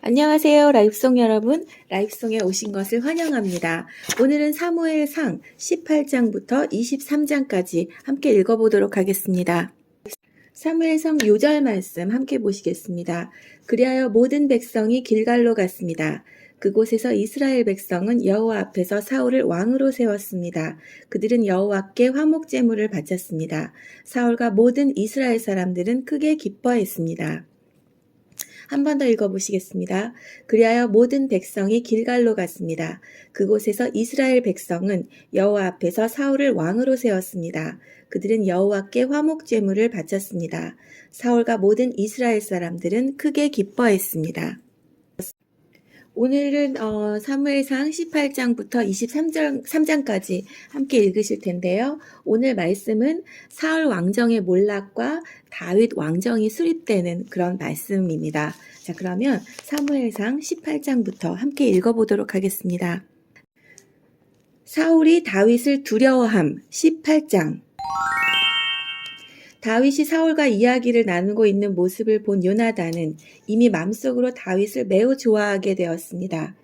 안녕하세요. 라이브송 여러분. 라이브송에 오신 것을 환영합니다. 오늘은 사무엘상 18장부터 23장까지 함께 읽어보도록 하겠습니다. 사무엘상 요절 말씀 함께 보시겠습니다. 그리하여 모든 백성이 길갈로 갔습니다. 그곳에서 이스라엘 백성은 여호와 앞에서 사울을 왕으로 세웠습니다. 그들은 여호와께 화목 제물을 바쳤습니다. 사울과 모든 이스라엘 사람들은 크게 기뻐했습니다. 한 번 더 읽어보시겠습니다. 그리하여 모든 백성이 길갈로 갔습니다. 그곳에서 이스라엘 백성은 여호와 앞에서 사울을 왕으로 세웠습니다. 그들은 여호와께 화목 제물을 바쳤습니다. 사울과 모든 이스라엘 사람들은 크게 기뻐했습니다. 오늘은 사무엘상 18장부터 23장까지 함께 읽으실 텐데요. 오늘 말씀은 사울 왕정의 몰락과 다윗 왕정이 수립되는 그런 말씀입니다. 자, 그러면 사무엘상 18장부터 함께 읽어보도록 하겠습니다. 사울이 다윗을 두려워함 18장. 다윗이 사울과 이야기를 나누고 있는 모습을 본 요나단은 이미 마음속으로 다윗을 매우 좋아하게 되었습니다.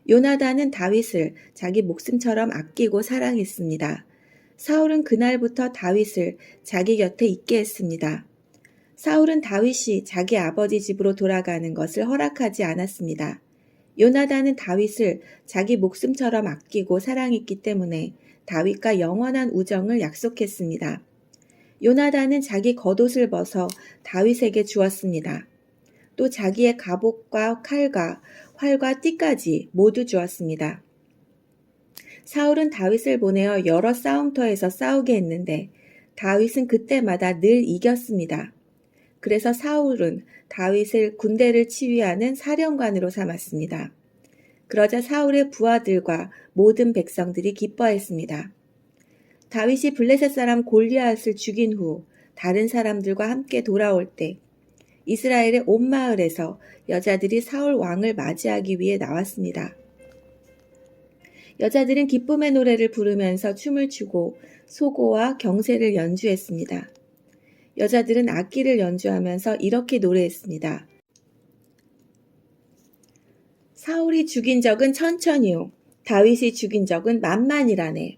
요나단은 다윗을 자기 목숨처럼 아끼고 사랑했습니다. 사울은 그날부터 다윗을 자기 곁에 있게 했습니다. 사울은 다윗이 자기 아버지 집으로 돌아가는 것을 허락하지 않았습니다. 요나단은 다윗을 자기 목숨처럼 아끼고 사랑했기 때문에 다윗과 영원한 우정을 약속했습니다. 요나단은 자기 겉옷을 벗어 다윗에게 주었습니다. 또 자기의 갑옷과 칼과 활과 띠까지 모두 주었습니다. 사울은 다윗을 보내어 여러 싸움터에서 싸우게 했는데 다윗은 그때마다 늘 이겼습니다. 그래서 사울은 다윗을 군대를 치유하는 사령관으로 삼았습니다. 그러자 사울의 부하들과 모든 백성들이 기뻐했습니다. 다윗이 블레셋 사람 골리앗을 죽인 후 다른 사람들과 함께 돌아올 때 이스라엘의 온 마을에서 여자들이 사울 왕을 맞이하기 위해 나왔습니다. 여자들은 기쁨의 노래를 부르면서 춤을 추고 소고와 경새를 연주했습니다. 여자들은 악기를 연주하면서 이렇게 노래했습니다. 사울이 죽인 적은 천천히요. 다윗이 죽인 적은 만만이라네.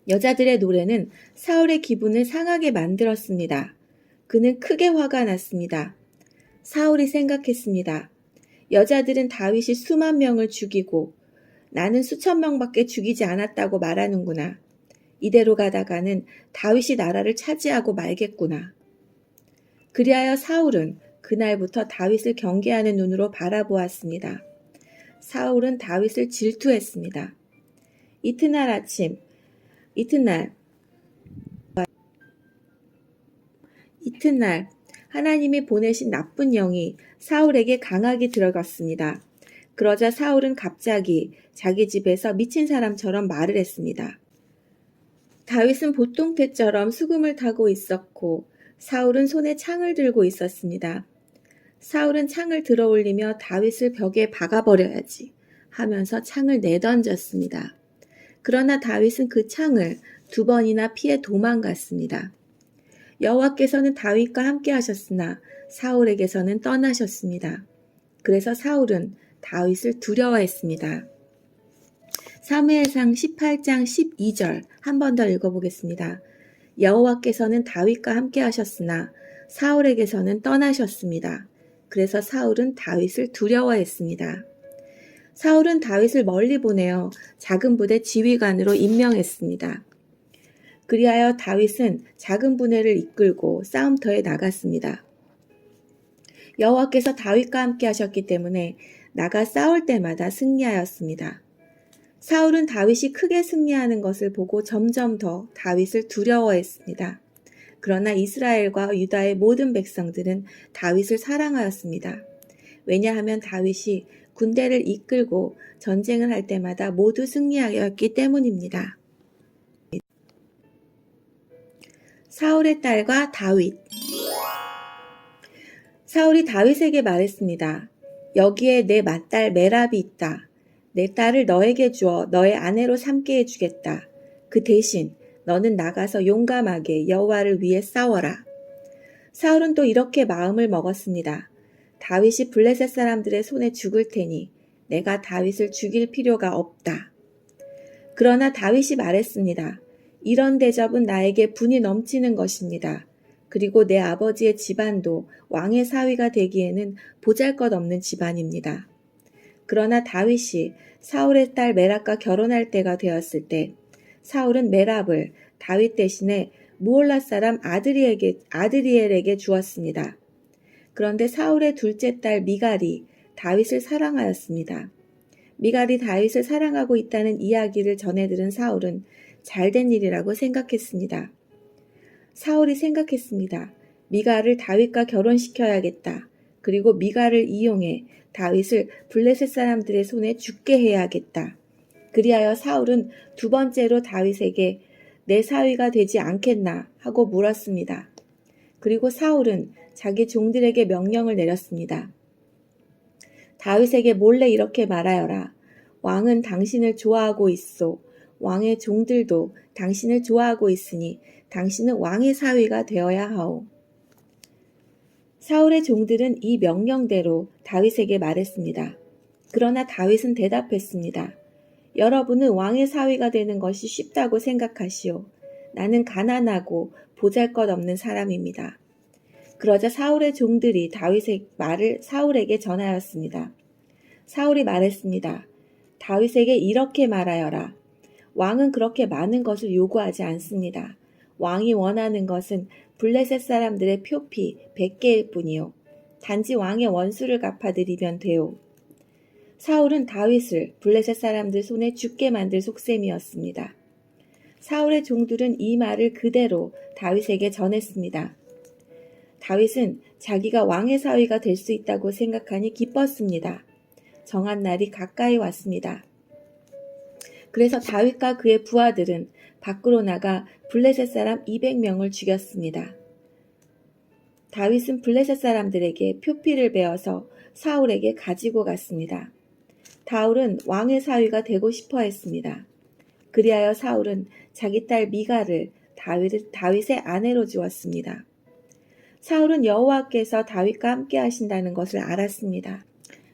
여자들의 노래는 사울의 기분을 상하게 만들었습니다. 그는 크게 화가 났습니다. 사울이 생각했습니다. 여자들은 다윗이 수만 명을 죽이고 나는 수천 명밖에 죽이지 않았다고 말하는구나. 이대로 가다가는 다윗이 나라를 차지하고 말겠구나. 그리하여 사울은 그날부터 다윗을 경계하는 눈으로 바라보았습니다. 사울은 다윗을 질투했습니다. 이튿날 하나님이 보내신 나쁜 영이 사울에게 강하게 들어갔습니다. 그러자 사울은 갑자기 자기 집에서 미친 사람처럼 말을 했습니다. 다윗은 보통태처럼 수금을 타고 있었고 사울은 손에 창을 들고 있었습니다. 사울은 창을 들어올리며 다윗을 벽에 박아버려야지 하면서 창을 내던졌습니다. 그러나 다윗은 그 창을 2번이나 피해 도망갔습니다. 여호와께서는 다윗과 함께 하셨으나 사울에게서는 떠나셨습니다. 그래서 사울은 다윗을 두려워했습니다. 사무엘상 18장 12절 한 번 더 읽어보겠습니다. 여호와께서는 다윗과 함께 하셨으나 사울에게서는 떠나셨습니다. 그래서 사울은 다윗을 두려워했습니다. 사울은 다윗을 멀리 보내어 작은 부대 지휘관으로 임명했습니다. 그리하여 다윗은 작은 부대를 이끌고 싸움터에 나갔습니다. 여호와께서 다윗과 함께 하셨기 때문에 나가 싸울 때마다 승리하였습니다. 사울은 다윗이 크게 승리하는 것을 보고 점점 더 다윗을 두려워했습니다. 그러나 이스라엘과 유다의 모든 백성들은 다윗을 사랑하였습니다. 왜냐하면 다윗이 군대를 이끌고 전쟁을 할 때마다 모두 승리하였기 때문입니다. 사울의 딸과 다윗. 사울이 다윗에게 말했습니다. 여기에 내 맏딸 메랍이 있다. 내 딸을 너에게 주어 너의 아내로 삼게 해주겠다. 그 대신 너는 나가서 용감하게 여호와를 위해 싸워라. 사울은 또 이렇게 마음을 먹었습니다. 다윗이 블레셋 사람들의 손에 죽을 테니 내가 다윗을 죽일 필요가 없다. 그러나 다윗이 말했습니다. 이런 대접은 나에게 분이 넘치는 것입니다. 그리고 내 아버지의 집안도 왕의 사위가 되기에는 보잘것없는 집안입니다. 그러나 다윗이 사울의 딸 메랍과 결혼할 때가 되었을 때 사울은 메랍을 다윗 대신에 무올라 사람 아드리엘에게 주었습니다. 그런데 사울의 둘째 딸 미갈이 다윗을 사랑하였습니다. 미갈이 다윗을 사랑하고 있다는 이야기를 전해들은 사울은 잘된 일이라고 생각했습니다. 사울이 생각했습니다. 미갈을 다윗과 결혼시켜야겠다. 그리고 미갈을 이용해 다윗을 블레셋 사람들의 손에 죽게 해야겠다. 그리하여 사울은 두 번째로 다윗에게 내 사위가 되지 않겠나 하고 물었습니다. 그리고 사울은 자기 종들에게 명령을 내렸습니다. 다윗에게 몰래 이렇게 말하여라. 왕은 당신을 좋아하고 있소. 왕의 종들도 당신을 좋아하고 있으니 당신은 왕의 사위가 되어야 하오. 사울의 종들은 이 명령대로 다윗에게 말했습니다. 그러나 다윗은 대답했습니다. 여러분은 왕의 사위가 되는 것이 쉽다고 생각하시오. 나는 가난하고 보잘것없는 사람입니다. 그러자 사울의 종들이 다윗의 말을 사울에게 전하였습니다. 사울이 말했습니다. 다윗에게 이렇게 말하여라. 왕은 그렇게 많은 것을 요구하지 않습니다. 왕이 원하는 것은 블레셋 사람들의 표피 100개일 뿐이요. 단지 왕의 원수를 갚아드리면 돼요. 사울은 다윗을 블레셋 사람들 손에 죽게 만들 속셈이었습니다. 사울의 종들은 이 말을 그대로 다윗에게 전했습니다. 다윗은 자기가 왕의 사위가 될 수 있다고 생각하니 기뻤습니다. 정한 날이 가까이 왔습니다. 그래서 다윗과 그의 부하들은 밖으로 나가 블레셋 사람 200명을 죽였습니다. 다윗은 블레셋 사람들에게 표피를 베어서 사울에게 가지고 갔습니다. 사울은 왕의 사위가 되고 싶어 했습니다. 그리하여 사울은 자기 딸 미갈을 다윗의 아내로 주었습니다. 사울은 여호와께서 다윗과 함께 하신다는 것을 알았습니다.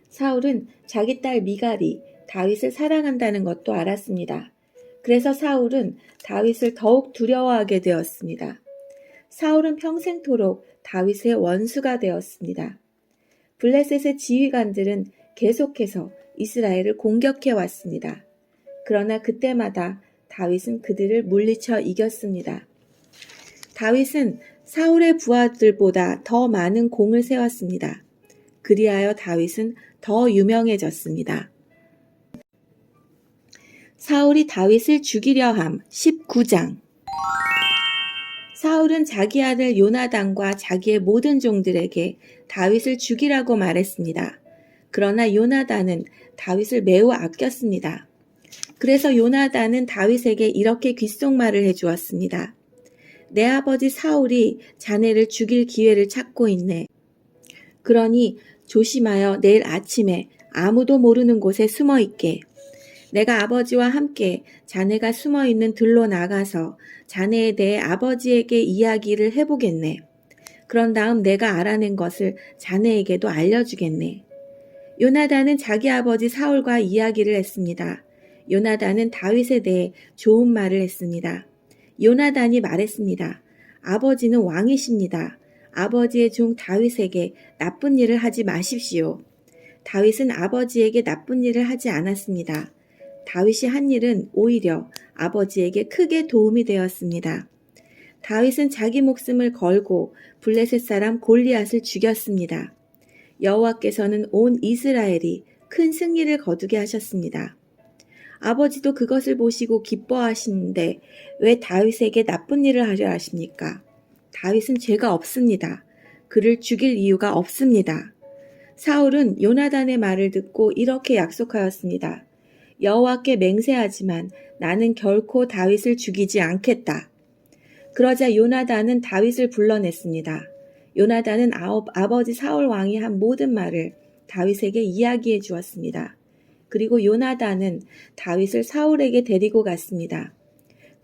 사울은 자기 딸 미갈이 다윗을 사랑한다는 것도 알았습니다. 그래서 사울은 다윗을 더욱 두려워하게 되었습니다. 사울은 평생토록 다윗의 원수가 되었습니다. 블레셋의 지휘관들은 계속해서 이스라엘을 공격해 왔습니다. 그러나 그때마다 다윗은 그들을 물리쳐 이겼습니다. 다윗은 사울의 부하들보다 더 많은 공을 세웠습니다. 그리하여 다윗은 더 유명해졌습니다. 사울이 다윗을 죽이려 함 19장. 사울은 자기 아들 요나단과 자기의 모든 종들에게 다윗을 죽이라고 말했습니다. 그러나 요나단은 다윗을 매우 아꼈습니다. 그래서 요나단은 다윗에게 이렇게 귓속말을 해주었습니다. 내 아버지 사울이 자네를 죽일 기회를 찾고 있네. 그러니 조심하여 내일 아침에 아무도 모르는 곳에 숨어 있게. 내가 아버지와 함께 자네가 숨어 있는 들로 나가서 자네에 대해 아버지에게 이야기를 해보겠네. 그런 다음 내가 알아낸 것을 자네에게도 알려주겠네. 요나단은 자기 아버지 사울과 이야기를 했습니다. 요나단은 다윗에 대해 좋은 말을 했습니다. 요나단이 말했습니다. 아버지는 왕이십니다. 아버지의 종 다윗에게 나쁜 일을 하지 마십시오. 다윗은 아버지에게 나쁜 일을 하지 않았습니다. 다윗이 한 일은 오히려 아버지에게 크게 도움이 되었습니다. 다윗은 자기 목숨을 걸고 블레셋 사람 골리앗을 죽였습니다. 여호와께서는 온 이스라엘이 큰 승리를 거두게 하셨습니다. 아버지도 그것을 보시고 기뻐하시는데 왜 다윗에게 나쁜 일을 하려 하십니까? 다윗은 죄가 없습니다. 그를 죽일 이유가 없습니다. 사울은 요나단의 말을 듣고 이렇게 약속하였습니다. 여호와께 맹세하지만 나는 결코 다윗을 죽이지 않겠다. 그러자 요나단은 다윗을 불러냈습니다. 요나단은 아버지 사울 왕이 한 모든 말을 다윗에게 이야기해 주었습니다. 그리고 요나단은 다윗을 사울에게 데리고 갔습니다.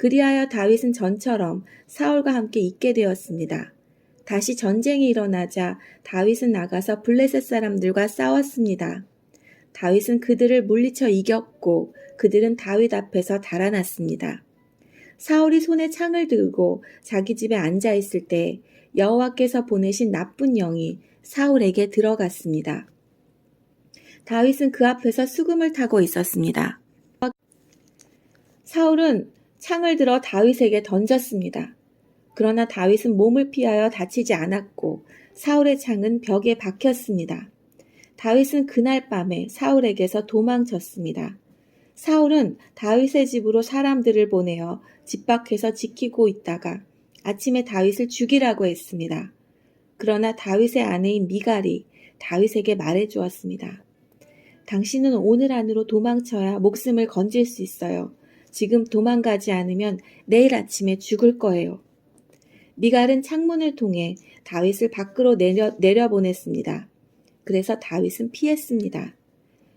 그리하여 다윗은 전처럼 사울과 함께 있게 되었습니다. 다시 전쟁이 일어나자 다윗은 나가서 블레셋 사람들과 싸웠습니다. 다윗은 그들을 물리쳐 이겼고 그들은 다윗 앞에서 달아났습니다. 사울이 손에 창을 들고 자기 집에 앉아 있을 때 여호와께서 보내신 나쁜 영이 사울에게 들어갔습니다. 다윗은 그 앞에서 수금을 타고 있었습니다. 사울은 창을 들어 다윗에게 던졌습니다. 그러나 다윗은 몸을 피하여 다치지 않았고 사울의 창은 벽에 박혔습니다. 다윗은 그날 밤에 사울에게서 도망쳤습니다. 사울은 다윗의 집으로 사람들을 보내어 집 밖에서 지키고 있다가 아침에 다윗을 죽이라고 했습니다. 그러나 다윗의 아내인 미갈이 다윗에게 말해 주었습니다. 당신은 오늘 안으로 도망쳐야 목숨을 건질 수 있어요. 지금 도망가지 않으면 내일 아침에 죽을 거예요. 미갈은 창문을 통해 다윗을 밖으로 내려보냈습니다. 그래서 다윗은 피했습니다.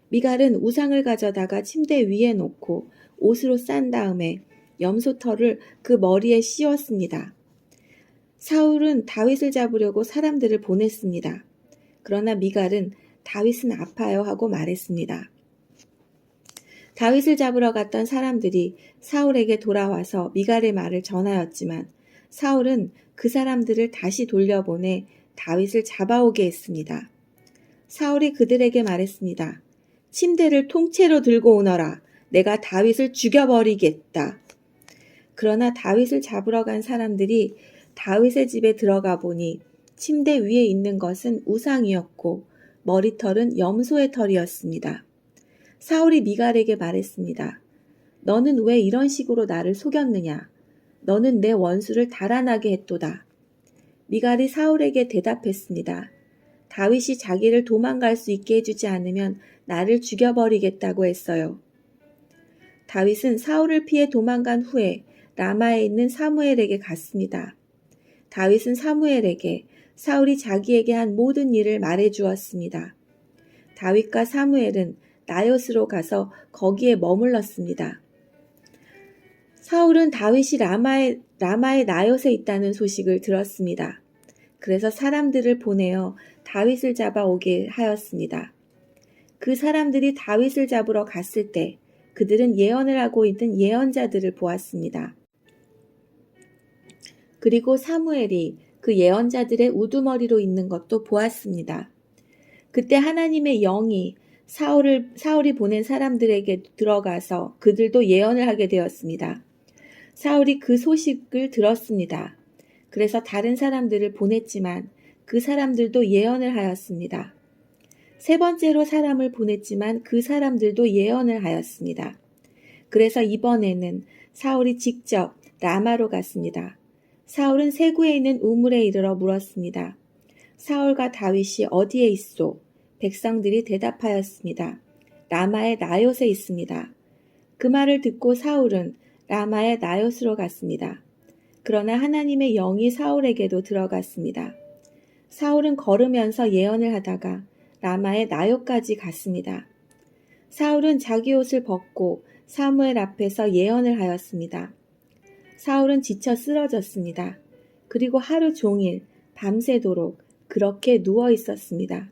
미갈은 우상을 가져다가 침대 위에 놓고 옷으로 싼 다음에 염소털을 그 머리에 씌웠습니다. 사울은 다윗을 잡으려고 사람들을 보냈습니다. 그러나 미갈은 다윗은 아파요 하고 말했습니다. 다윗을 잡으러 갔던 사람들이 사울에게 돌아와서 미갈의 말을 전하였지만 사울은 그 사람들을 다시 돌려보내 다윗을 잡아오게 했습니다. 사울이 그들에게 말했습니다. 침대를 통째로 들고 오너라. 내가 다윗을 죽여버리겠다. 그러나 다윗을 잡으러 간 사람들이 다윗의 집에 들어가 보니 침대 위에 있는 것은 우상이었고 머리털은 염소의 털이었습니다. 사울이 미갈에게 말했습니다. 너는 왜 이런 식으로 나를 속였느냐? 너는 내 원수를 달아나게 했도다. 미갈이 사울에게 대답했습니다. 다윗이 자기를 도망갈 수 있게 해주지 않으면 나를 죽여버리겠다고 했어요. 다윗은 사울을 피해 도망간 후에 라마에 있는 사무엘에게 갔습니다. 다윗은 사무엘에게 사울이 자기에게 한 모든 일을 말해 주었습니다. 다윗과 사무엘은 나요스로 가서 거기에 머물렀습니다. 사울은 다윗이 라마의 나요스에 있다는 소식을 들었습니다. 그래서 사람들을 보내어 다윗을 잡아오게 하였습니다. 그 사람들이 다윗을 잡으러 갔을 때 그들은 예언을 하고 있는 예언자들을 보았습니다. 그리고 사무엘이 그 예언자들의 우두머리로 있는 것도 보았습니다. 그때 하나님의 영이 사울이 보낸 사람들에게 들어가서 그들도 예언을 하게 되었습니다. 사울이 그 소식을 들었습니다. 그래서 다른 사람들을 보냈지만 그 사람들도 예언을 하였습니다. 세 번째로 사람을 보냈지만 그 사람들도 예언을 하였습니다. 그래서 이번에는 사울이 직접 라마로 갔습니다. 사울은 세구에 있는 우물에 이르러 물었습니다. 사울과 다윗이 어디에 있소? 백성들이 대답하였습니다. 라마의 나요스에 있습니다. 그 말을 듣고 사울은 라마의 나요스로 갔습니다. 그러나 하나님의 영이 사울에게도 들어갔습니다. 사울은 걸으면서 예언을 하다가 라마의 나요까지 갔습니다. 사울은 자기 옷을 벗고 사무엘 앞에서 예언을 하였습니다. 사울은 지쳐 쓰러졌습니다. 그리고 하루 종일 밤새도록 그렇게 누워 있었습니다.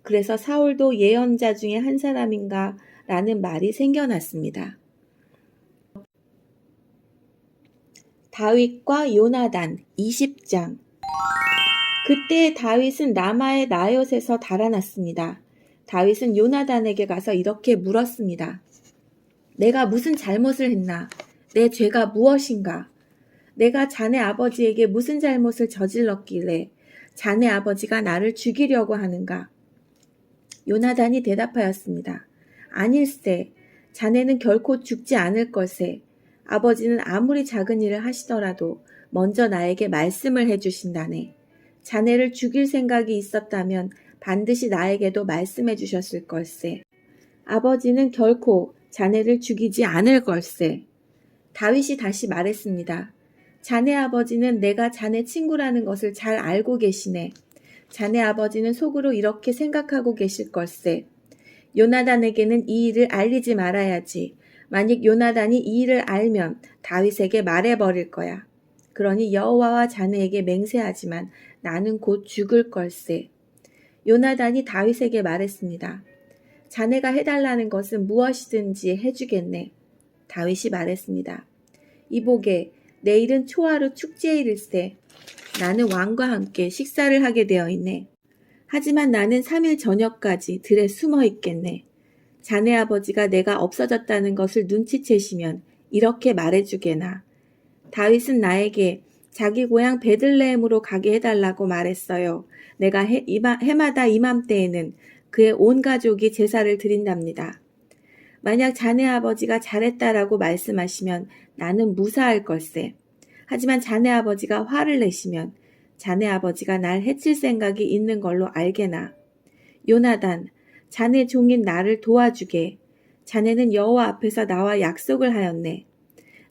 그래서 사울도 예언자 중에 한 사람인가 라는 말이 생겨났습니다. 다윗과 요나단 20장. 그때 다윗은 라마의 나요스에서 달아났습니다. 다윗은 요나단에게 가서 이렇게 물었습니다. 내가 무슨 잘못을 했나? 내 죄가 무엇인가? 내가 자네 아버지에게 무슨 잘못을 저질렀길래 자네 아버지가 나를 죽이려고 하는가? 요나단이 대답하였습니다. 아닐세, 자네는 결코 죽지 않을 것에 아버지는 아무리 작은 일을 하시더라도 먼저 나에게 말씀을 해주신다네. 자네를 죽일 생각이 있었다면 반드시 나에게도 말씀해 주셨을 걸세. 아버지는 결코 자네를 죽이지 않을 걸세. 다윗이 다시 말했습니다. 자네 아버지는 내가 자네 친구라는 것을 잘 알고 계시네. 자네 아버지는 속으로 이렇게 생각하고 계실 걸세. 요나단에게는 이 일을 알리지 말아야지. 만약 요나단이 이 일을 알면 다윗에게 말해버릴 거야. 그러니 여호와와 자네에게 맹세하지만 나는 곧 죽을 걸세. 요나단이 다윗에게 말했습니다. 자네가 해달라는 것은 무엇이든지 해주겠네. 다윗이 말했습니다. 이보게, 내일은 초하루 축제일일세. 나는 왕과 함께 식사를 하게 되어 있네. 하지만 나는 3일 저녁까지 들에 숨어 있겠네. 자네 아버지가 내가 없어졌다는 것을 눈치채시면 이렇게 말해주게나. 다윗은 나에게 자기 고향 베들레헴으로 가게 해달라고 말했어요. 내가 해마다 이맘때에는 그의 온 가족이 제사를 드린답니다. 만약 자네 아버지가 잘했다라고 말씀하시면 나는 무사할 걸세. 하지만 자네 아버지가 화를 내시면 자네 아버지가 날 해칠 생각이 있는 걸로 알게나. 요나단, 자네 종인 나를 도와주게. 자네는 여호와 앞에서 나와 약속을 하였네.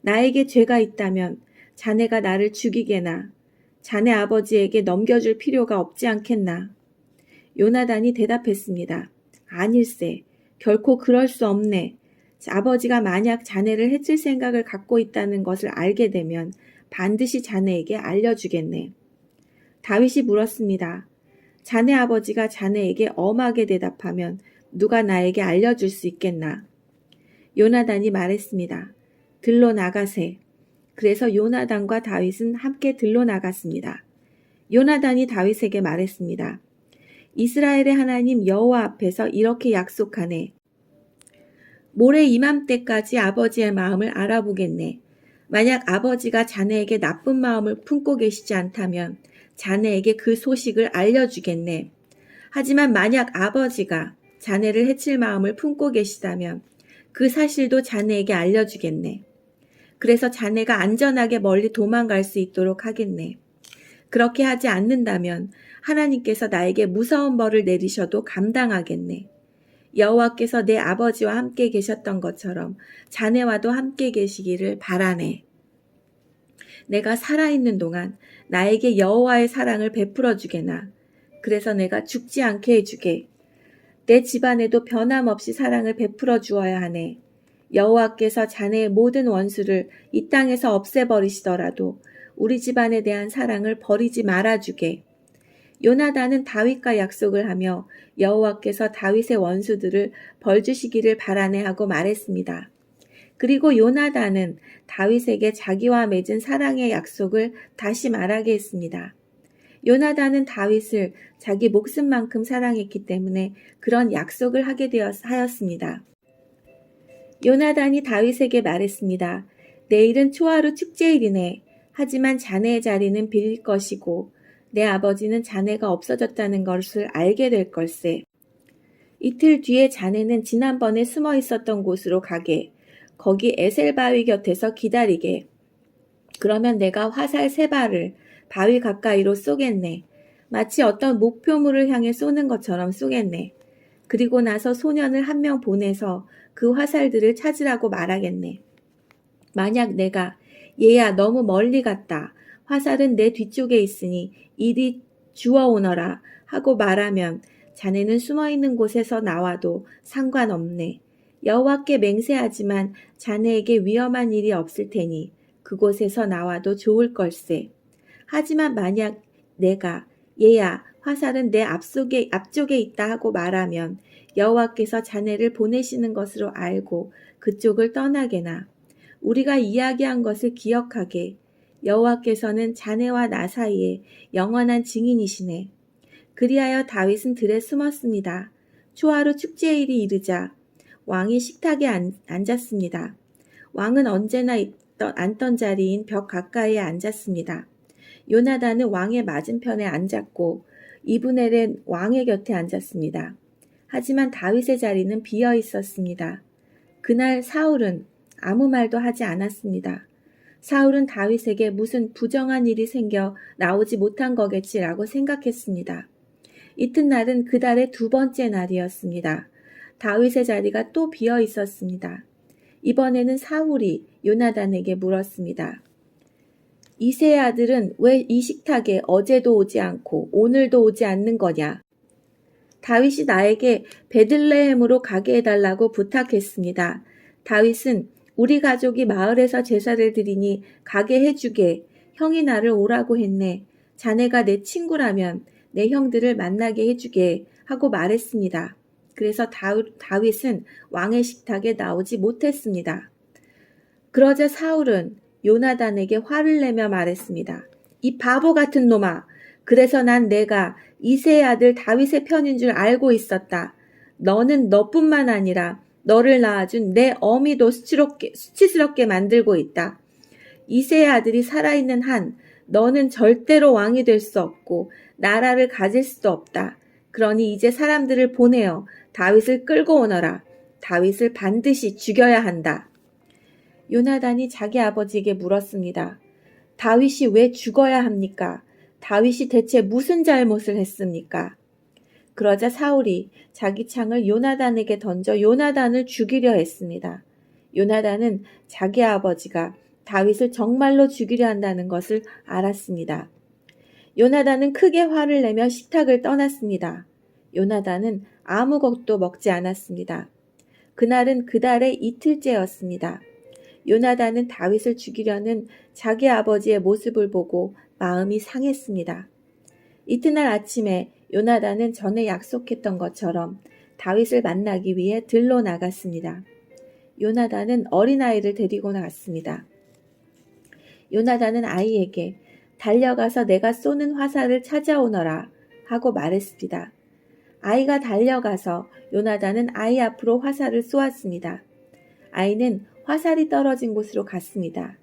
나에게 죄가 있다면 자네가 나를 죽이게나. 자네 아버지에게 넘겨줄 필요가 없지 않겠나. 요나단이 대답했습니다. 아닐세. 결코 그럴 수 없네. 아버지가 만약 자네를 해칠 생각을 갖고 있다는 것을 알게 되면 반드시 자네에게 알려주겠네. 다윗이 물었습니다. 자네 아버지가 자네에게 엄하게 대답하면 누가 나에게 알려줄 수 있겠나? 요나단이 말했습니다. 들로 나가세. 그래서 요나단과 다윗은 함께 들로 나갔습니다. 요나단이 다윗에게 말했습니다. 이스라엘의 하나님 여호와 앞에서 이렇게 약속하네. 모레 이맘때까지 아버지의 마음을 알아보겠네. 만약 아버지가 자네에게 나쁜 마음을 품고 계시지 않다면 자네에게 그 소식을 알려주겠네. 하지만 만약 아버지가 자네를 해칠 마음을 품고 계시다면 그 사실도 자네에게 알려주겠네. 그래서 자네가 안전하게 멀리 도망갈 수 있도록 하겠네. 그렇게 하지 않는다면 하나님께서 나에게 무서운 벌을 내리셔도 감당하겠네. 여호와께서 내 아버지와 함께 계셨던 것처럼 자네와도 함께 계시기를 바라네. 내가 살아있는 동안 나에게 여호와의 사랑을 베풀어 주게나. 그래서 내가 죽지 않게 해주게. 내 집안에도 변함없이 사랑을 베풀어 주어야 하네. 여호와께서 자네의 모든 원수를 이 땅에서 없애버리시더라도 우리 집안에 대한 사랑을 버리지 말아주게. 요나단은 다윗과 약속을 하며 여호와께서 다윗의 원수들을 벌주시기를 바라네 하고 말했습니다. 그리고 요나단은 다윗에게 자기와 맺은 사랑의 약속을 다시 말하게 했습니다. 요나단은 다윗을 자기 목숨만큼 사랑했기 때문에 그런 약속을 하게 하였습니다. 요나단이 다윗에게 말했습니다. 내일은 초하루 축제일이네. 하지만 자네의 자리는 빌릴 것이고 내 아버지는 자네가 없어졌다는 것을 알게 될 걸세. 이틀 뒤에 자네는 지난번에 숨어 있었던 곳으로 가게. 거기 에셀 바위 곁에서 기다리게. 그러면 내가 화살 3발을 바위 가까이로 쏘겠네. 마치 어떤 목표물을 향해 쏘는 것처럼 쏘겠네. 그리고 나서 소년을 1명 보내서 그 화살들을 찾으라고 말하겠네. 만약 내가 얘야 너무 멀리 갔다. 화살은 내 뒤쪽에 있으니 이리 주워오너라 하고 말하면 자네는 숨어있는 곳에서 나와도 상관없네. 여호와께 맹세하지만 자네에게 위험한 일이 없을 테니 그곳에서 나와도 좋을 걸세. 하지만 만약 내가 얘야 화살은 내 앞쪽에 있다 하고 말하면 여호와께서 자네를 보내시는 것으로 알고 그쪽을 떠나게나. 우리가 이야기한 것을 기억하게. 여호와께서는 자네와 나 사이에 영원한 증인이시네. 그리하여 다윗은 들에 숨었습니다. 초하루 축제일이 이르자 왕이 식탁에 앉았습니다. 왕은 언제나 앉던 자리인 벽 가까이에 앉았습니다. 요나단은 왕의 맞은편에 앉았고 이브넬은 왕의 곁에 앉았습니다. 하지만 다윗의 자리는 비어 있었습니다. 그날 사울은 아무 말도 하지 않았습니다. 사울은 다윗에게 무슨 부정한 일이 생겨 나오지 못한 거겠지라고 생각했습니다. 이튿날은 그달의 2번째 날이었습니다. 다윗의 자리가 또 비어 있었습니다. 이번에는 사울이 요나단에게 물었습니다. 이새의 아들은 왜 이 식탁에 어제도 오지 않고 오늘도 오지 않는 거냐? 다윗이 나에게 베들레헴으로 가게 해달라고 부탁했습니다. 다윗은 우리 가족이 마을에서 제사를 드리니 가게 해주게 형이 나를 오라고 했네. 자네가 내 친구라면 내 형들을 만나게 해주게 하고 말했습니다. 그래서 다윗은 왕의 식탁에 나오지 못했습니다. 그러자 사울은 요나단에게 화를 내며 말했습니다. 이 바보 같은 놈아! 그래서 난 내가 이새의 아들 다윗의 편인 줄 알고 있었다. 너는 너뿐만 아니라 너를 낳아준 내 어미도 수치스럽게 만들고 있다. 이새의 아들이 살아있는 한 너는 절대로 왕이 될 수 없고 나라를 가질 수도 없다. 그러니 이제 사람들을 보내어 다윗을 끌고 오너라. 다윗을 반드시 죽여야 한다. 요나단이 자기 아버지에게 물었습니다. 다윗이 왜 죽어야 합니까? 다윗이 대체 무슨 잘못을 했습니까? 그러자 사울이 자기 창을 요나단에게 던져 요나단을 죽이려 했습니다. 요나단은 자기 아버지가 다윗을 정말로 죽이려 한다는 것을 알았습니다. 요나단은 크게 화를 내며 식탁을 떠났습니다. 요나단은 아무것도 먹지 않았습니다. 그날은 그달의 이틀째였습니다. 요나단은 다윗을 죽이려는 자기 아버지의 모습을 보고 마음이 상했습니다. 이튿날 아침에 요나단은 전에 약속했던 것처럼 다윗을 만나기 위해 들로 나갔습니다. 요나단은 어린아이를 데리고 나갔습니다. 요나단은 아이에게 달려가서 내가 쏘는 화살을 찾아오너라 하고 말했습니다. 아이가 달려가서 요나단은 아이 앞으로 화살을 쏘았습니다. 아이는 화살이 떨어진 곳으로 갔습니다.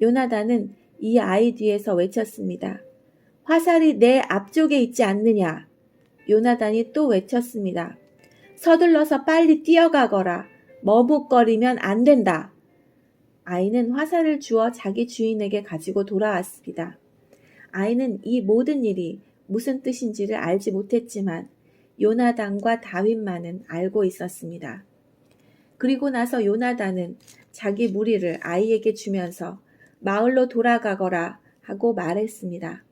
요나단은 이 아이 뒤에서 외쳤습니다. 화살이 내 앞쪽에 있지 않느냐? 요나단이 또 외쳤습니다. 서둘러서 빨리 뛰어가거라. 머뭇거리면 안 된다. 아이는 화살을 주어 자기 주인에게 가지고 돌아왔습니다. 아이는 이 모든 일이 무슨 뜻인지를 알지 못했지만 요나단과 다윗만은 알고 있었습니다. 그리고 나서 요나단은 자기 무리를 아이에게 주면서 마을로 돌아가거라 하고 말했습니다.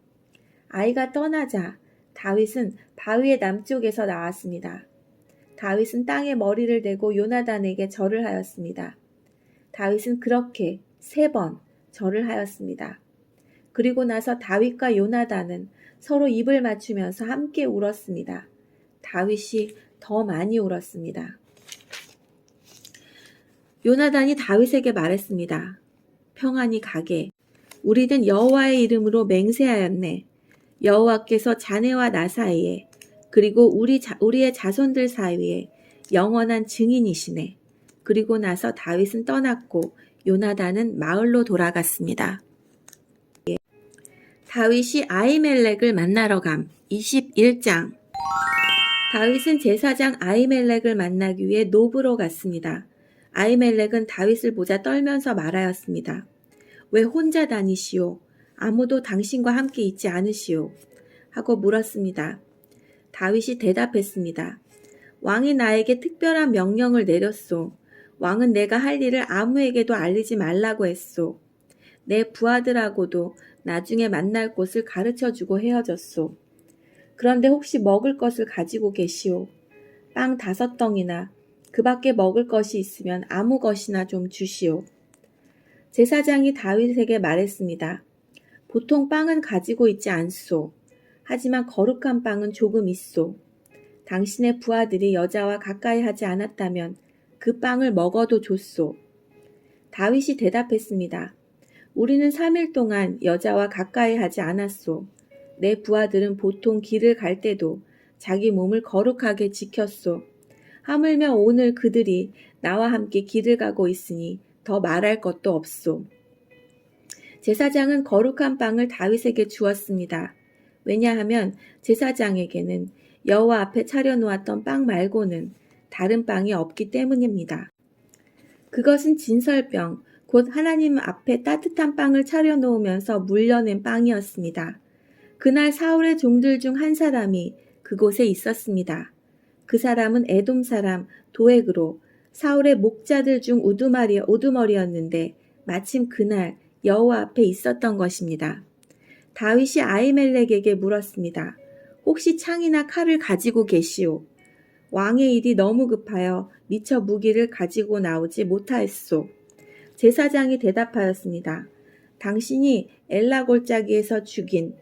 아이가 떠나자 다윗은 바위의 남쪽에서 나왔습니다. 다윗은 땅에 머리를 대고 요나단에게 절을 하였습니다. 다윗은 그렇게 3번 절을 하였습니다. 그리고 나서 다윗과 요나단은 서로 입을 맞추면서 함께 울었습니다. 다윗이 더 많이 울었습니다. 요나단이 다윗에게 말했습니다. 평안히 가게. 우리는 여호와의 이름으로 맹세하였네. 여호와께서 자네와 나 사이에 그리고 우리의 자손들 사이에 영원한 증인이시네. 그리고 나서 다윗은 떠났고 요나단은 마을로 돌아갔습니다. 다윗이 아히멜렉을 만나러 감 21장. 다윗은 제사장 아히멜렉을 만나기 위해 노브로 갔습니다. 아히멜렉은 다윗을 보자 떨면서 말하였습니다. 왜 혼자 다니시오? 아무도 당신과 함께 있지 않으시오? 하고 물었습니다. 다윗이 대답했습니다. 왕이 나에게 특별한 명령을 내렸소. 왕은 내가 할 일을 아무에게도 알리지 말라고 했소. 내 부하들하고도 나중에 만날 곳을 가르쳐주고 헤어졌소. 그런데 혹시 먹을 것을 가지고 계시오? 빵 5덩이나 그 밖에 먹을 것이 있으면 아무 것이나 좀 주시오. 제사장이 다윗에게 말했습니다. 보통 빵은 가지고 있지 않소. 하지만 거룩한 빵은 조금 있소. 당신의 부하들이 여자와 가까이 하지 않았다면 그 빵을 먹어도 좋소. 다윗이 대답했습니다. 우리는 3일 동안 여자와 가까이 하지 않았소. 내 부하들은 보통 길을 갈 때도 자기 몸을 거룩하게 지켰소. 하물며 오늘 그들이 나와 함께 길을 가고 있으니 더 말할 것도 없소. 제사장은 거룩한 빵을 다윗에게 주었습니다. 왜냐하면 제사장에게는 여호와 앞에 차려놓았던 빵 말고는 다른 빵이 없기 때문입니다. 그것은 진설병, 곧 하나님 앞에 따뜻한 빵을 차려놓으면서 물려낸 빵이었습니다. 그날 사울의 종들 중 한 사람이 그곳에 있었습니다. 그 사람은 에돔 사람 도액으로 사울의 목자들 중 우두머리였는데 마침 그날 여호와 앞에 있었던 것입니다. 다윗이 아히멜렉에게 물었습니다. 혹시 창이나 칼을 가지고 계시오? 왕의 일이 너무 급하여 미처 무기를 가지고 나오지 못하였소. 제사장이 대답하였습니다. 당신이 엘라 골짜기에서 죽인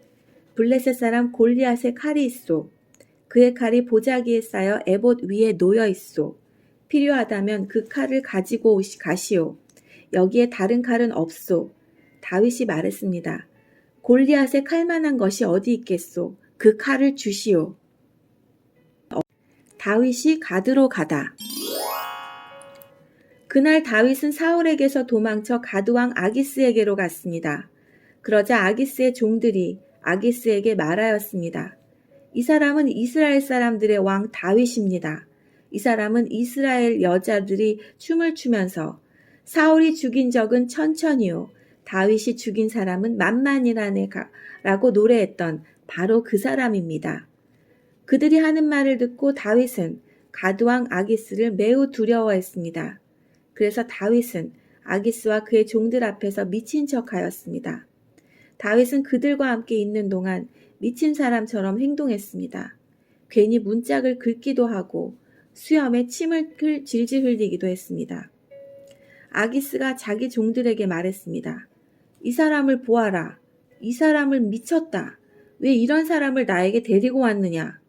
블레셋 사람 골리앗의 칼이 있소. 그의 칼이 보자기에 쌓여 에봇 위에 놓여 있소. 필요하다면 그 칼을 가지고 가시오. 여기에 다른 칼은 없소. 다윗이 말했습니다. 골리앗의 칼만한 것이 어디 있겠소. 그 칼을 주시오. 다윗이 가드로 가다. 그날 다윗은 사울에게서 도망쳐 가드왕 아기스에게로 갔습니다. 그러자 아기스의 종들이 아기스에게 말하였습니다. 이 사람은 이스라엘 사람들의 왕 다윗입니다. 이 사람은 이스라엘 여자들이 춤을 추면서 사울이 죽인 적은 천천히요. 다윗이 죽인 사람은 만만이라네 라고 노래했던 바로 그 사람입니다. 그들이 하는 말을 듣고 다윗은 가드왕 아기스를 매우 두려워했습니다. 그래서 다윗은 아기스와 그의 종들 앞에서 미친 척하였습니다. 다윗은 그들과 함께 있는 동안 미친 사람처럼 행동했습니다. 괜히 문짝을 긁기도 하고 수염에 침을 질질 흘리기도 했습니다. 아기스가 자기 종들에게 말했습니다. 이 사람을 보아라. 이 사람을 미쳤다. 왜 이런 사람을 나에게 데리고 왔느냐?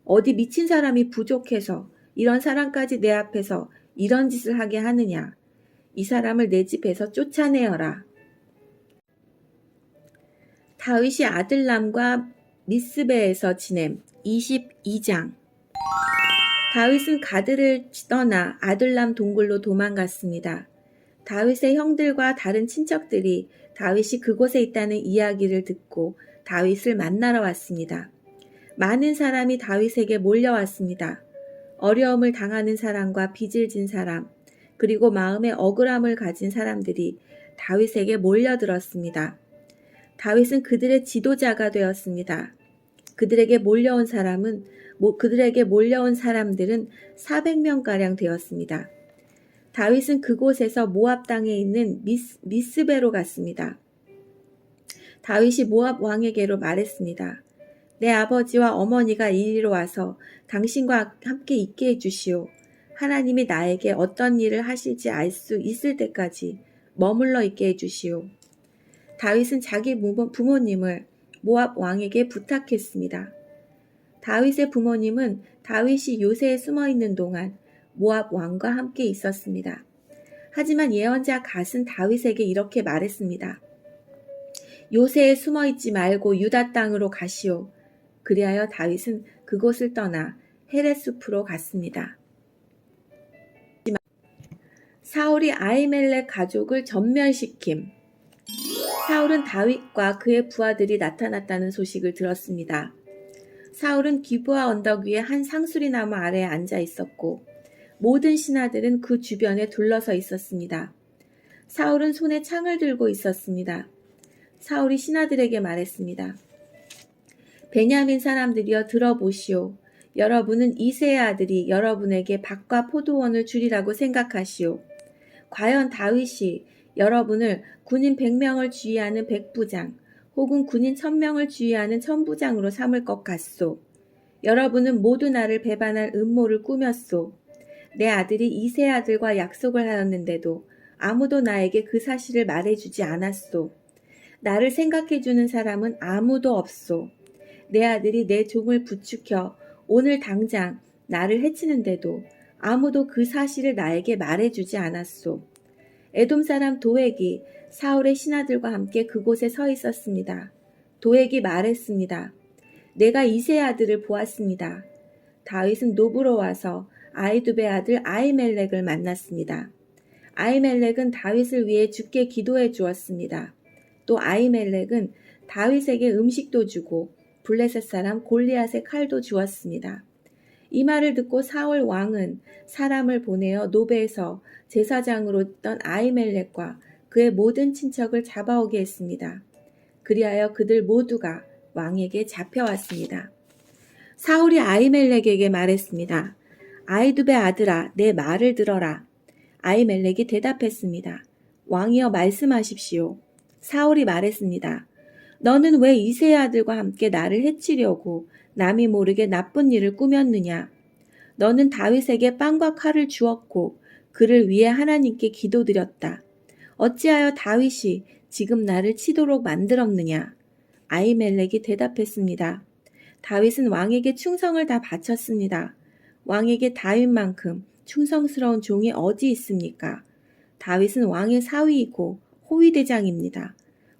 어디 미친 사람이 부족해서 이런 사람까지 내 앞에서 이런 짓을 하게 하느냐? 이 사람을 내 집에서 쫓아내어라. 다윗이 아들람과 미스베에서 지냄 22장. 다윗은 가드를 떠나 아둘람 동굴로 도망갔습니다. 다윗의 형들과 다른 친척들이 다윗이 그곳에 있다는 이야기를 듣고 다윗을 만나러 왔습니다. 많은 사람이 다윗에게 몰려왔습니다. 어려움을 당하는 사람과 빚을 진 사람, 그리고 마음에 억울함을 가진 사람들이 다윗에게 몰려들었습니다. 다윗은 그들의 지도자가 되었습니다. 그들에게 몰려온 사람들은 400명가량 되었습니다. 다윗은 그곳에서 모압 땅에 있는 미스베로 갔습니다. 다윗이 모압 왕에게로 말했습니다. 내 아버지와 어머니가 이리로 와서 당신과 함께 있게 해주시오. 하나님이 나에게 어떤 일을 하실지 알 수 있을 때까지 머물러 있게 해주시오. 다윗은 자기 부모님을 모압 왕에게 부탁했습니다. 다윗의 부모님은 다윗이 요새에 숨어 있는 동안 모압 왕과 함께 있었습니다. 하지만 예언자 갓은 다윗에게 이렇게 말했습니다. 요새에 숨어 있지 말고 유다 땅으로 가시오. 그리하여 다윗은 그곳을 떠나 헤레스프로 갔습니다. 사울이 아히멜렉 가족을 전멸시킴. 사울은 다윗과 그의 부하들이 나타났다는 소식을 들었습니다. 사울은 기브아 언덕 위에 한 상수리나무 아래에 앉아 있었고 모든 신하들은 그 주변에 둘러서 있었습니다. 사울은 손에 창을 들고 있었습니다. 사울이 신하들에게 말했습니다. 베냐민 사람들이여 들어보시오. 여러분은 이새의 아들이 여러분에게 밭과 포도원을 주리라고 생각하시오. 과연 다윗이 여러분을 군인 100명을 주의하는 백부장 혹은 군인 1000명을 주의하는 천부장으로 삼을 것 같소. 여러분은 모두 나를 배반할 음모를 꾸몄소. 내 아들이 이새의 아들과 약속을 하였는데도 아무도 나에게 그 사실을 말해주지 않았소. 나를 생각해주는 사람은 아무도 없소. 내 아들이 내 종을 부추겨 오늘 당장 나를 해치는데도 아무도 그 사실을 나에게 말해주지 않았소. 에돔 사람 도액이 사울의 신하들과 함께 그곳에 서 있었습니다. 도액이 말했습니다. 내가 이새의 아들을 보았습니다. 다윗은 노브로 와서 아히두베 아들 아히멜렉을 만났습니다. 아히멜렉은 다윗을 위해 주께 기도해 주었습니다. 또 아히멜렉은 다윗에게 음식도 주고 블레셋 사람 골리앗의 칼도 주었습니다. 이 말을 듣고 사울 왕은 사람을 보내어 노베에서 제사장으로 있던 아히멜렉과 그의 모든 친척을 잡아오게 했습니다. 그리하여 그들 모두가 왕에게 잡혀왔습니다. 사울이 아히멜렉에게 말했습니다. 아히두베 아들아, 내 말을 들어라. 아히멜렉이 대답했습니다. 왕이여 말씀하십시오. 사울이 말했습니다. 너는 왜 이새의 아들과 함께 나를 해치려고 남이 모르게 나쁜 일을 꾸몄느냐? 너는 다윗에게 빵과 칼을 주었고 그를 위해 하나님께 기도드렸다. 어찌하여 다윗이 지금 나를 치도록 만들었느냐? 아히멜렉이 대답했습니다. 다윗은 왕에게 충성을 다 바쳤습니다. 왕에게 다윗만큼 충성스러운 종이 어디 있습니까? 다윗은 왕의 사위이고 호위대장입니다.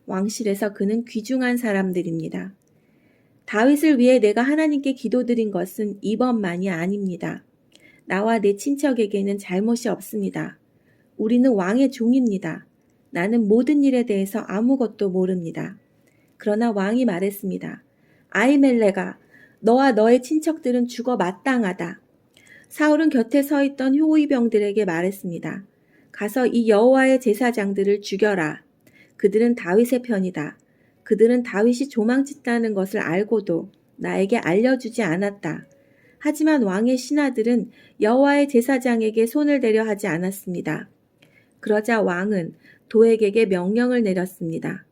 왕실에서 그는 귀중한 사람들입니다. 다윗을 위해 내가 하나님께 기도드린 것은 이번만이 아닙니다. 나와 내 친척에게는 잘못이 없습니다. 우리는 왕의 종입니다. 나는 모든 일에 대해서 아무것도 모릅니다. 그러나 왕이 말했습니다. 아히멜렉아, 너와 너의 친척들은 죽어 마땅하다. 사울은 곁에 서 있던 호위병들에게 말했습니다. 가서 이 여호와의 제사장들을 죽여라. 그들은 다윗의 편이다. 그들은 다윗이 도망쳤다는 것을 알고도 나에게 알려주지 않았다. 하지만 왕의 신하들은 여호와의 제사장에게 손을 대려 하지 않았습니다. 그러자 왕은 도액에게 명령을 내렸습니다.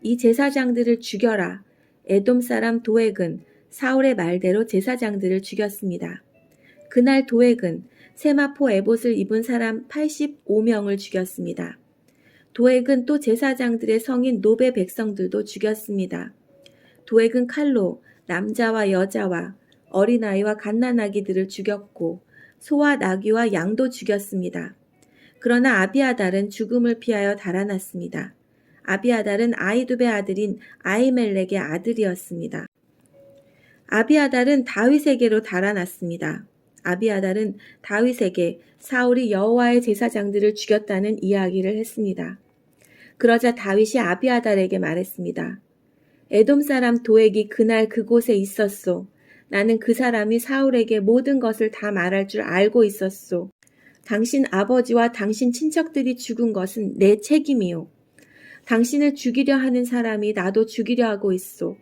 이 제사장들을 죽여라. 에돔 사람 도액은 사울의 말대로 제사장들을 죽였습니다. 그날 도액은 세마포 에봇을 입은 사람 85명을 죽였습니다. 도액은 또 제사장들의 성인 노베 백성들도 죽였습니다. 도액은 칼로 남자와 여자와 어린아이와 갓난아기들을 죽였고 소와 나귀와 양도 죽였습니다. 그러나 아비아달은 죽음을 피하여 달아났습니다. 아비아달은 아히두베 아들인 아히멜렉의 아들이었습니다. 아비아달은 다윗에게로 달아났습니다. 아비아달은 다윗에게 사울이 여호와의 제사장들을 죽였다는 이야기를 했습니다. 그러자 다윗이 아비아달에게 말했습니다. 에돔 사람 도액이 그날 그곳에 있었소. 나는 그 사람이 사울에게 모든 것을 다 말할 줄 알고 있었소. 당신 아버지와 당신 친척들이 죽은 것은 내 책임이요. 당신을 죽이려 하는 사람이 나도 죽이려 하고 있소.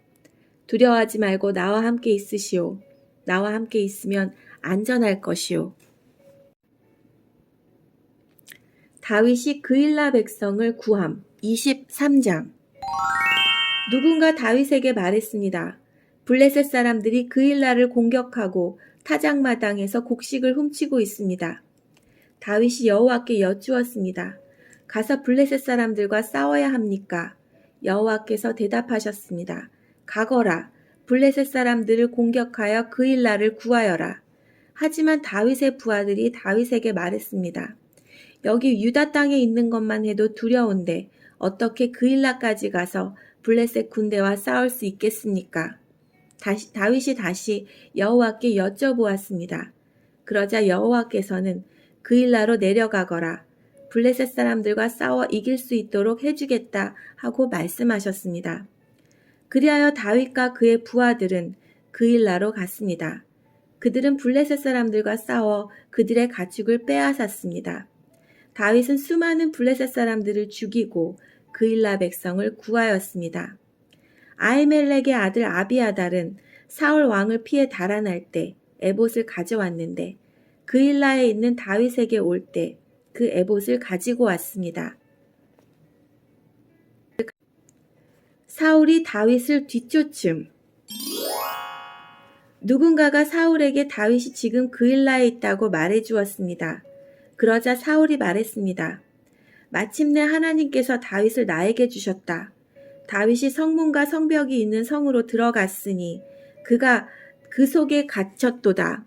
두려워하지 말고 나와 함께 있으시오. 나와 함께 있으면 안전할 것이오. 다윗이 그일라 백성을 구함 23장. 누군가 다윗에게 말했습니다. 블레셋 사람들이 그일라를 공격하고 타작마당에서 곡식을 훔치고 있습니다. 다윗이 여호와께 여쭈었습니다. 가서 블레셋 사람들과 싸워야 합니까? 여호와께서 대답하셨습니다. 가거라. 블레셋 사람들을 공격하여 그일라를 구하여라. 하지만 다윗의 부하들이 다윗에게 말했습니다. 여기 유다 땅에 있는 것만 해도 두려운데 어떻게 그일라까지 가서 블레셋 군대와 싸울 수 있겠습니까? 다윗이 다시 여호와께 여쭤보았습니다. 그러자 여호와께서는 그일라로 내려가거라. 블레셋 사람들과 싸워 이길 수 있도록 해주겠다 하고 말씀하셨습니다. 그리하여 다윗과 그의 부하들은 그일라로 갔습니다. 그들은 블레셋 사람들과 싸워 그들의 가축을 빼앗았습니다. 다윗은 수많은 블레셋 사람들을 죽이고 그일라 백성을 구하였습니다. 아히멜렉의 아들 아비아달은 사울 왕을 피해 달아날 때 에봇을 가져왔는데 그일라에 있는 다윗에게 올 때 그 에봇을 가지고 왔습니다. 사울이 다윗을 뒤쫓음. 누군가가 사울에게 다윗이 지금 그일라에 있다고 말해주었습니다. 그러자 사울이 말했습니다. 마침내 하나님께서 다윗을 나에게 주셨다. 다윗이 성문과 성벽이 있는 성으로 들어갔으니 그가 그 속에 갇혔도다.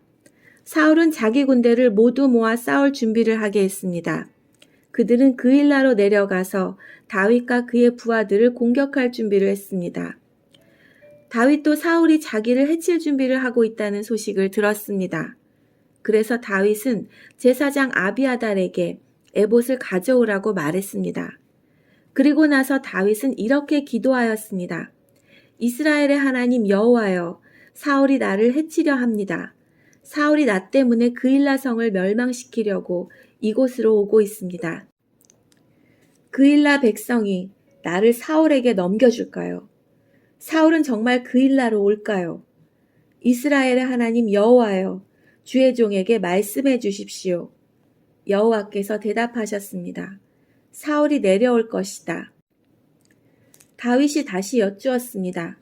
사울은 자기 군대를 모두 모아 싸울 준비를 하게 했습니다. 그들은 그일라로 내려가서 다윗과 그의 부하들을 공격할 준비를 했습니다. 다윗도 사울이 자기를 해칠 준비를 하고 있다는 소식을 들었습니다. 그래서 다윗은 제사장 아비아달에게 에봇을 가져오라고 말했습니다. 그리고 나서 다윗은 이렇게 기도하였습니다. 이스라엘의 하나님 여호와여, 사울이 나를 해치려 합니다. 사울이 나 때문에 그일라 성을 멸망시키려고 이곳으로 오고 있습니다. 그일라 백성이 나를 사울에게 넘겨줄까요? 사울은 정말 그일라로 올까요? 이스라엘의 하나님 여호와여, 주의 종에게 말씀해 주십시오. 여호와께서 대답하셨습니다. 사울이 내려올 것이다. 다윗이 다시 여쭈었습니다.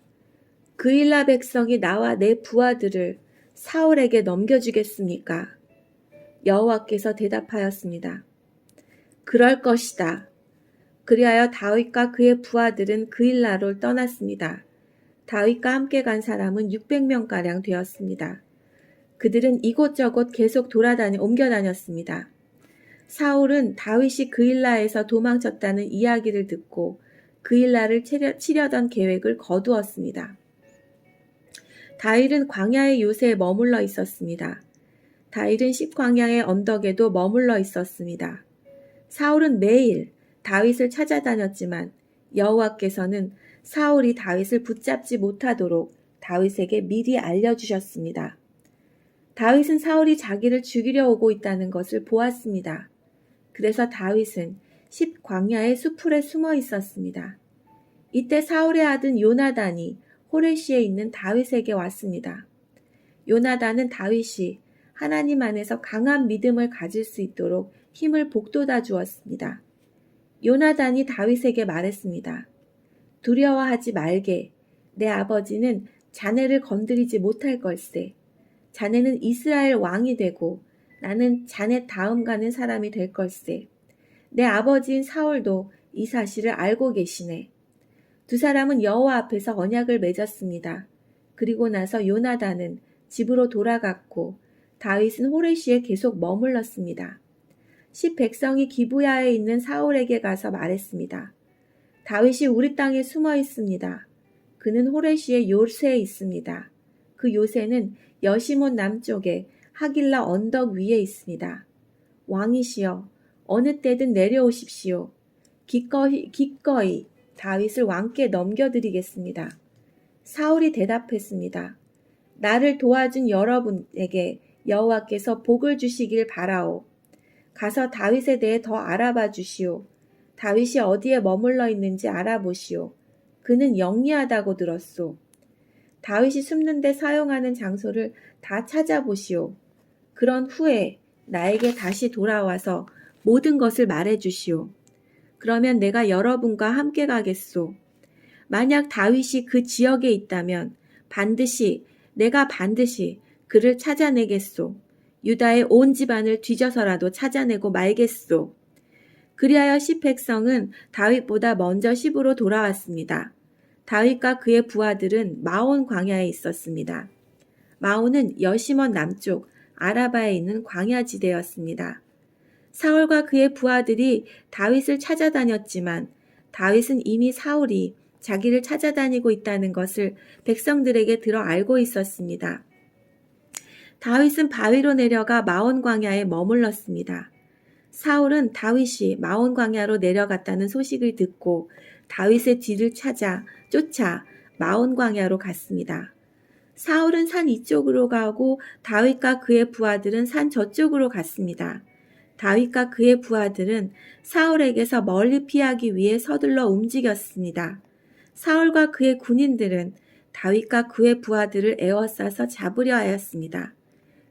그일라 백성이 나와 내 부하들을 사울에게 넘겨주겠습니까? 여호와께서 대답하였습니다. 그럴 것이다. 그리하여 다윗과 그의 부하들은 그일라로 떠났습니다. 다윗과 함께 간 사람은 600명가량 되었습니다. 그들은 이곳저곳 계속 옮겨 다녔습니다. 사울은 다윗이 그일라에서 도망쳤다는 이야기를 듣고 그일라를 치려던 계획을 거두었습니다. 다윗은 광야의 요새에 머물러 있었습니다. 다윗은 십광야의 언덕에도 머물러 있었습니다. 사울은 매일 다윗을 찾아다녔지만 여호와께서는 사울이 다윗을 붙잡지 못하도록 다윗에게 미리 알려주셨습니다. 다윗은 사울이 자기를 죽이려 오고 있다는 것을 보았습니다. 그래서 다윗은 십광야의 수풀에 숨어 있었습니다. 이때 사울의 아들 요나단이 호레시에 있는 다윗에게 왔습니다. 요나단은 다윗이 하나님 안에서 강한 믿음을 가질 수 있도록 힘을 북돋아 주었습니다. 요나단이 다윗에게 말했습니다. 두려워하지 말게. 내 아버지는 자네를 건드리지 못할 걸세. 자네는 이스라엘 왕이 되고 나는 자네 다음 가는 사람이 될 걸세. 내 아버지인 사울도 이 사실을 알고 계시네. 두 사람은 여호와 앞에서 언약을 맺었습니다. 그리고 나서 요나단은 집으로 돌아갔고 다윗은 호레시에 계속 머물렀습니다. 백성이 기브야에 있는 사울에게 가서 말했습니다. 다윗이 우리 땅에 숨어 있습니다. 그는 호레시의 요새에 있습니다. 그 요새는 여시몬 남쪽에 하길라 언덕 위에 있습니다. 왕이시여, 어느 때든 내려오십시오. 기꺼이 다윗을 왕께 넘겨드리겠습니다. 사울이 대답했습니다. 나를 도와준 여러분에게 여호와께서 복을 주시길 바라오. 가서 다윗에 대해 더 알아봐 주시오. 다윗이 어디에 머물러 있는지 알아보시오. 그는 영리하다고 들었소. 다윗이 숨는 데 사용하는 장소를 다 찾아보시오. 그런 후에 나에게 다시 돌아와서 모든 것을 말해 주시오. 그러면 내가 여러분과 함께 가겠소. 만약 다윗이 그 지역에 있다면 내가 반드시 그를 찾아내겠소. 유다의 온 집안을 뒤져서라도 찾아내고 말겠소. 그리하여 백성은 다윗보다 먼저 십으로 돌아왔습니다. 다윗과 그의 부하들은 마온 광야에 있었습니다. 마온은 여시몬 남쪽 아라바에 있는 광야지대였습니다. 사울과 그의 부하들이 다윗을 찾아다녔지만 다윗은 이미 사울이 자기를 찾아다니고 있다는 것을 백성들에게 들어 알고 있었습니다. 다윗은 바위로 내려가 마온 광야에 머물렀습니다. 사울은 다윗이 마온 광야로 내려갔다는 소식을 듣고 다윗의 뒤를 쫓아 마온 광야로 갔습니다. 사울은 산 이쪽으로 가고 다윗과 그의 부하들은 산 저쪽으로 갔습니다. 다윗과 그의 부하들은 사울에게서 멀리 피하기 위해 서둘러 움직였습니다. 사울과 그의 군인들은 다윗과 그의 부하들을 에워싸서 잡으려 하였습니다.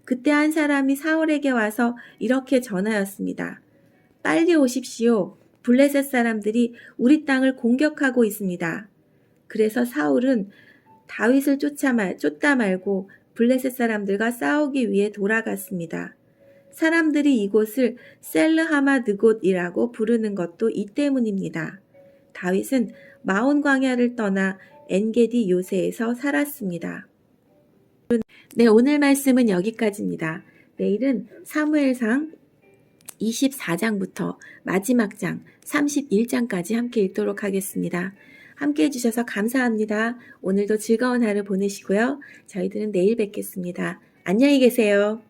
그때 한 사람이 사울에게 와서 이렇게 전하였습니다. 빨리 오십시오. 블레셋 사람들이 우리 땅을 공격하고 있습니다. 그래서 사울은 다윗을 쫓다 말고 블레셋 사람들과 싸우기 위해 돌아갔습니다. 사람들이 이곳을 셀르하마드곳이라고 부르는 것도 이 때문입니다. 다윗은 마온 광야를 떠나 엔게디 요새에서 살았습니다. 네, 오늘 말씀은 여기까지입니다. 내일은 사무엘상 24장부터 마지막 장 31장까지 함께 읽도록 하겠습니다. 함께 해주셔서 감사합니다. 오늘도 즐거운 하루 보내시고요. 저희들은 내일 뵙겠습니다. 안녕히 계세요.